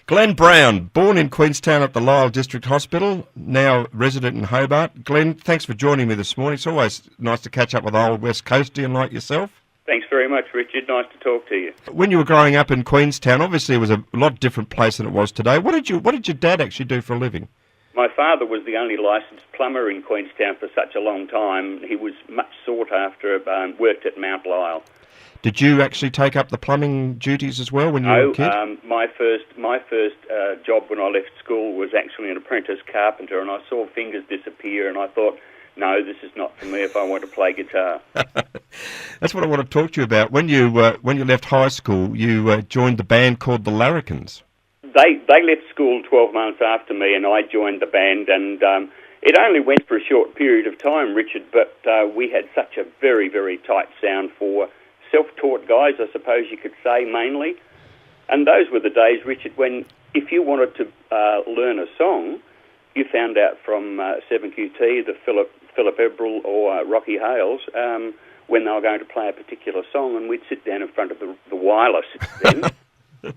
Glenn Brown, born in Queenstown at the Lyell District Hospital, now resident in Hobart. Glenn, thanks for joining me this morning. It's always nice to catch up with old West Coastian like yourself. Thanks very much, Richard. Nice to talk to you. When you were growing up in Queenstown, obviously it was a lot different place than it was today. What did your dad actually do for a living? My father was the only licensed plumber in Queenstown for such a long time. He was much sought after, worked at Mount Lyell. Did you actually take up the plumbing duties as well when you were a kid? My first job when I left school was actually an apprentice carpenter, and I saw fingers disappear, and I thought, no, this is not for me if I want to play guitar. That's what I want to talk to you about. When you left high school, you joined the band called the Larrikans. They left school 12 months after me, and I joined the band, and it only went for a short period of time, Richard, but we had such a very, very tight sound for self-taught guys, I suppose you could say, mainly. And those were the days, Richard, when if you wanted to learn a song, you found out from 7QT, the Philip Ebrel or Rocky Hales, when they were going to play a particular song, and we'd sit down in front of the wireless then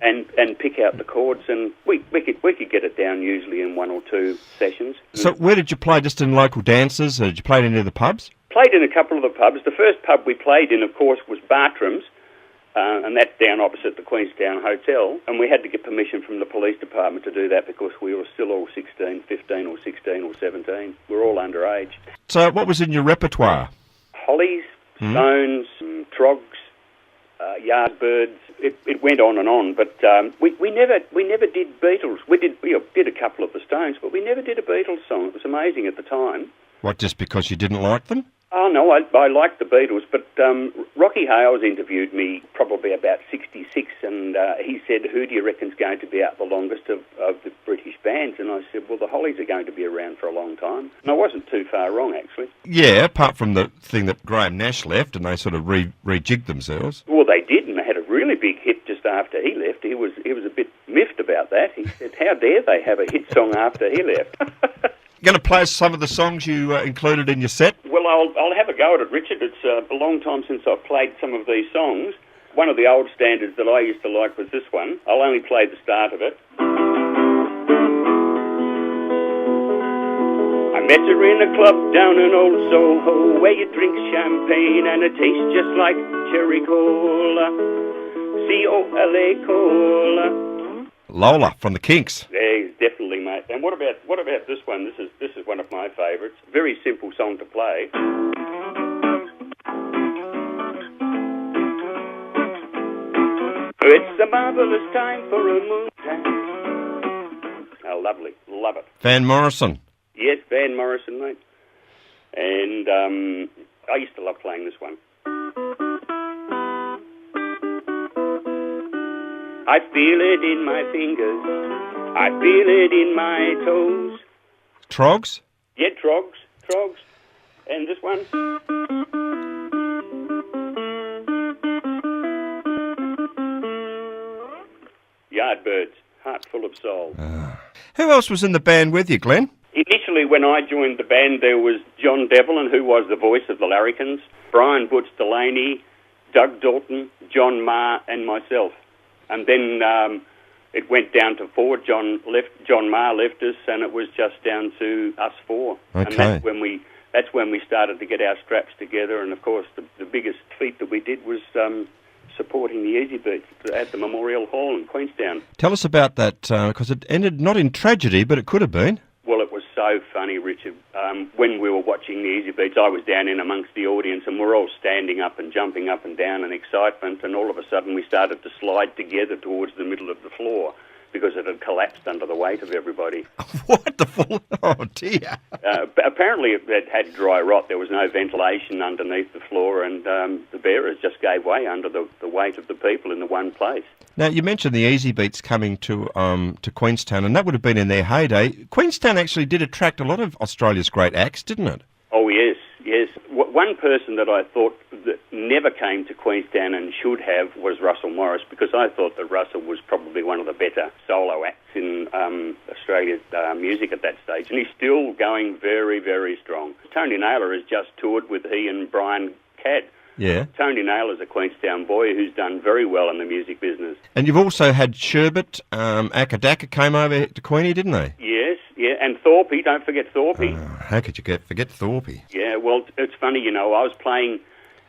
and pick out the chords, and we could get it down usually in one or two sessions. So where did you play? Just in local dances? Or did you play in any of the pubs? Played in a couple of the pubs. The first pub we played in, of course, was Bartram's, and that's down opposite the Queenstown Hotel, and we had to get permission from the police department to do that because we were still all 15 or 16 or 17. We're all underage. So what was in your repertoire? Hollies, Stones, Trogs, Yardbirds. It went on and on, but we never did Beatles. We did a couple of the Stones, but we never did a Beatles song. It was amazing at the time. What, just because you didn't like them? Oh, no, I liked the Beatles, but Rocky Hales interviewed me probably about 66, and he said, who do you reckon's going to be out the longest of the British bands? And I said, well, the Hollies are going to be around for a long time. And I wasn't too far wrong, actually. Yeah, apart from the thing that Graham Nash left, and they sort of rejigged themselves. Well, they did, and they had a really big hit just after he left. He was a bit miffed about that. He said, how dare they have a hit song after he left? Going to play some of the songs you included in your set? Well, I'll have a go at it, Richard. It's a long time since I've played some of these songs. One of the old standards that I used to like was this one. I'll only play the start of it. I met her in a club down in old Soho where you drink champagne and it tastes just like cherry cola. C-O-L-A cola. Lola from the Kinks. Yeah, definitely, mate. And what about this one? This is one of my favourites. Very simple song to play. It's a marvellous time for a moonshine. Oh, lovely. Love it. Van Morrison. Yes, Van Morrison, mate. And I used to love playing this one. I feel it in my fingers. I feel it in my toes. Trogs? Yeah, Trogs. And this one. Yardbirds, Heart Full of Soul. Who else was in the band with you, Glenn? Initially, when I joined the band, there was John Devlin, who was the voice of the Larrikans, Brian Butch Delaney, Doug Dalton, John Marr, and myself. And then it went down to four. John Marr left us, and it was just down to us four. Okay. And that's when we started to get our straps together. And of course, the biggest feat that we did was supporting the Easy Beats at the Memorial Hall in Queenstown. Tell us about that, because it ended not in tragedy, but it could have been. Well, it was so funny, Richard. When we were watching the Easy Beats, I was down in amongst the audience, and we're all standing up and jumping up and down in excitement, and all of a sudden we started to slide together towards the middle of the floor because it had collapsed under the weight of everybody. What the full? Oh, dear. Apparently it had dry rot. There was no ventilation underneath the floor, and the bearers just gave way under the weight of the people in the one place. Now, you mentioned the Easy Beats coming to Queenstown, and that would have been in their heyday. Queenstown actually did attract a lot of Australia's great acts, didn't it? Oh, yes. One person that I thought that never came to Queenstown and should have was Russell Morris, because I thought that Russell was probably one of the better solo acts in Australia's music at that stage, and he's still going very, very strong. Tony Naylor has just toured with he and Brian Cadd. Yeah. Tony Naylor's a Queenstown boy who's done very well in the music business. And you've also had Sherbet, Akadaka came over to Queenie, didn't they? Yes, yeah, and Thorpe, don't forget Thorpe. How could you forget Thorpe? Yeah, well, it's funny, I was playing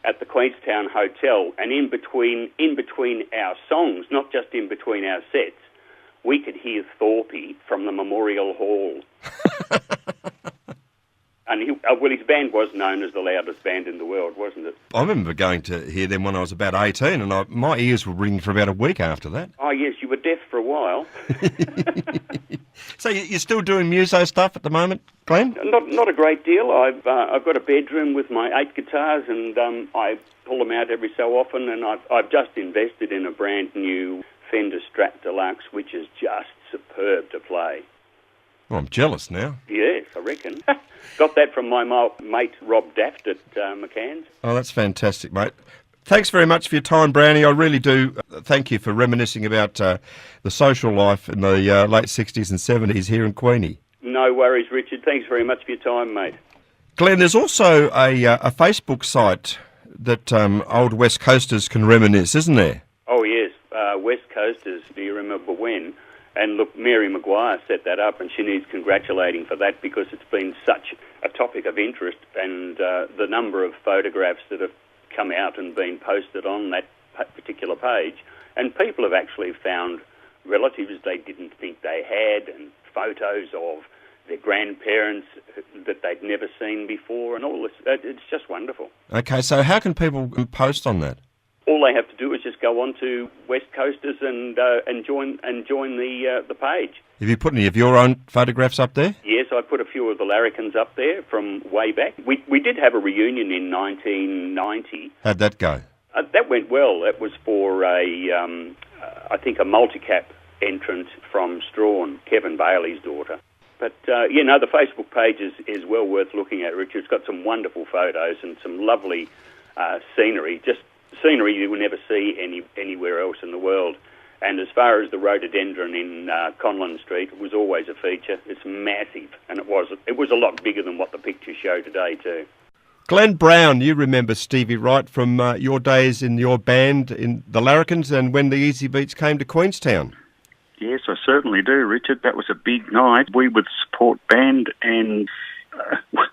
at the Queenstown Hotel, and in between our songs, not just in between our sets, we could hear Thorpe from the Memorial Hall. And his band was known as the loudest band in the world, wasn't it? I remember going to hear them when I was about 18, and my ears were ringing for about a week after that. Oh, yes, you were deaf for a while. So you're still doing muso stuff at the moment, Glenn? Not a great deal. I've got a bedroom with my 8 guitars, and I pull them out every so often, and I've just invested in a brand new Fender Strat Deluxe, which is just superb to play. Well, I'm jealous now. Yes, I reckon. Got that from my mate Rob Daft at McCann's. Oh, that's fantastic, mate. Thanks very much for your time, Brownie. I really do thank you for reminiscing about the social life in the late 60s and 70s here in Queenie. No worries, Richard. Thanks very much for your time, mate. Glenn, there's also a Facebook site that old West Coasters can reminisce, isn't there? Oh, yes. West Coasters, do you remember when? And look, Mary Maguire set that up, and she needs congratulating for that because it's been such a topic of interest, and the number of photographs that have come out and been posted on that particular page, and people have actually found relatives they didn't think they had, and photos of their grandparents that they'd never seen before, and all this. It's just wonderful. Okay, so how can people post on that? All they have to do is just go on to West Coasters and join the page. Have you put any of your own photographs up there? Yes, I put a few of the Larrikans up there from way back. We did have a reunion in 1990. How'd that go? That went well. That was for I think a multicap entrant from Strawn, Kevin Bailey's daughter. But, the Facebook page is well worth looking at, Richard. It's got some wonderful photos and some lovely scenery, just scenery you will never see anywhere else in the world. And as far as the rhododendron in Conlon Street, it was always a feature. It's massive, and it was a lot bigger than what the pictures show today too. Glenn Brown, you remember Stevie Wright from your days in your band in the Larrikans and when the Easy Beats came to Queenstown. Yes, I certainly do, Richard. That was a big night. We were the support band, and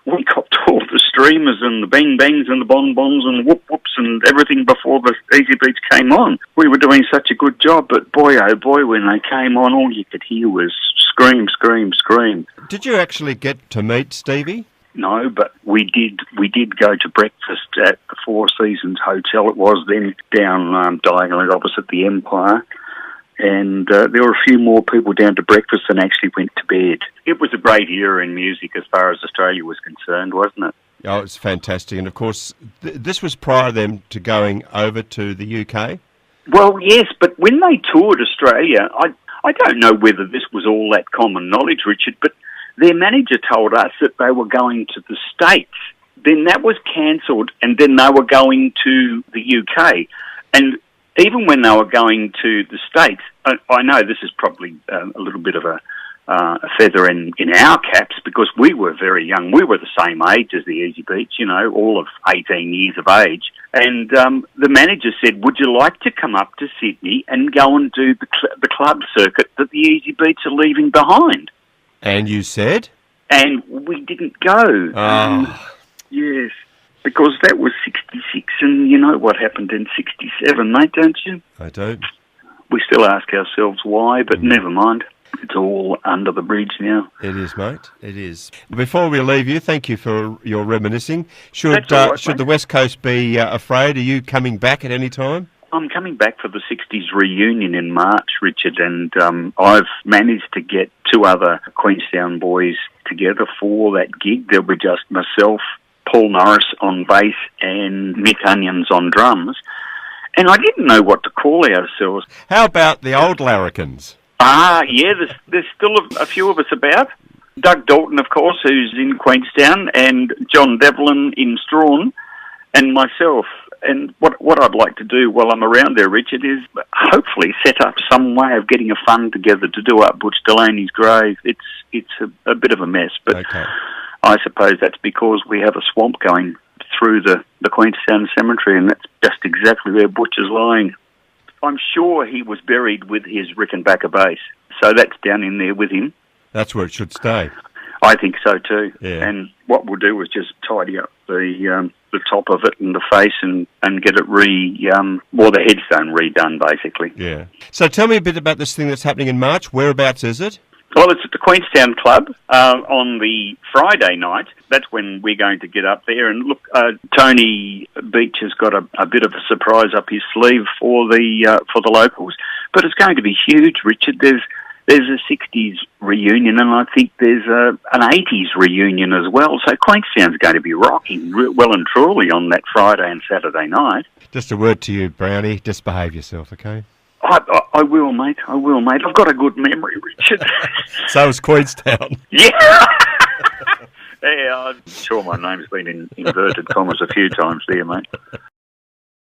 we copped all the streamers and the bang bangs and the bonbons and the whoop whoops and everything before the Easy Beats came on. We were doing such a good job, but boy, oh boy, when they came on, all you could hear was scream, scream, scream. Did you actually get to meet Stevie? No, but we did go to breakfast at the Four Seasons Hotel. It was then down diagonally opposite the Empire. And there were a few more people down to breakfast than actually went to bed. It was a great era in music as far as Australia was concerned, wasn't it? Oh, it's fantastic. And, of course, this was prior to them to going over to the UK? Well, yes, but when they toured Australia, I don't know whether this was all that common knowledge, Richard, but their manager told us that they were going to the States. Then that was cancelled, and then they were going to the UK. And even when they were going to the States, I know this is probably a little bit of a feather in our caps because we were very young. We were the same age as the Easy Beats, all of 18 years of age. And the manager said, would you like to come up to Sydney and go and do the club circuit that the Easy Beats are leaving behind? And you said? And we didn't go. Oh. Yes. Because that was 66, and you know what happened in 67, mate, don't you? I don't. We still ask ourselves why, but never mind. It's all under the bridge now. It is, mate. It is. Before we leave you, thank you for your reminiscing. Should the West Coast be afraid? Are you coming back at any time? I'm coming back for the 60s reunion in March, Richard, and I've managed to get 2 other Queenstown boys together for that gig. There'll be just myself, Paul Norris on bass and Mick Onions on drums. And I didn't know what to call ourselves. How about the old Larrikans? Yeah, there's still a few of us about. Doug Dalton, of course, who's in Queenstown, and John Devlin in Strawn, and myself. And what I'd like to do while I'm around there, Richard, is hopefully set up some way of getting a fund together to do up Butch Delaney's grave. It's a bit of a mess, but... Okay. I suppose that's because we have a swamp going through the Queenstown cemetery, and that's just exactly where Butch is lying. I'm sure he was buried with his Rickenbacker bass, so that's down in there with him. That's where it should stay. I think so too. Yeah. And what we'll do is just tidy up the top of it and the face and get it the headstone redone, basically. Yeah. So tell me a bit about this thing that's happening in March. Whereabouts is it? Well, it's at the Queenstown Club on the Friday night. That's when we're going to get up there. And look, Tony Beach has got a bit of a surprise up his sleeve for the locals. But it's going to be huge, Richard. There's a 60s reunion, and I think there's an 80s reunion as well. So Queenstown's going to be rocking well and truly on that Friday and Saturday night. Just a word to you, Brownie. Just behave yourself, okay? I will, mate. I will, mate. I've got a good memory, Richard. So is Queenstown. Yeah. Yeah, I'm sure my name's been in inverted commas a few times there, mate.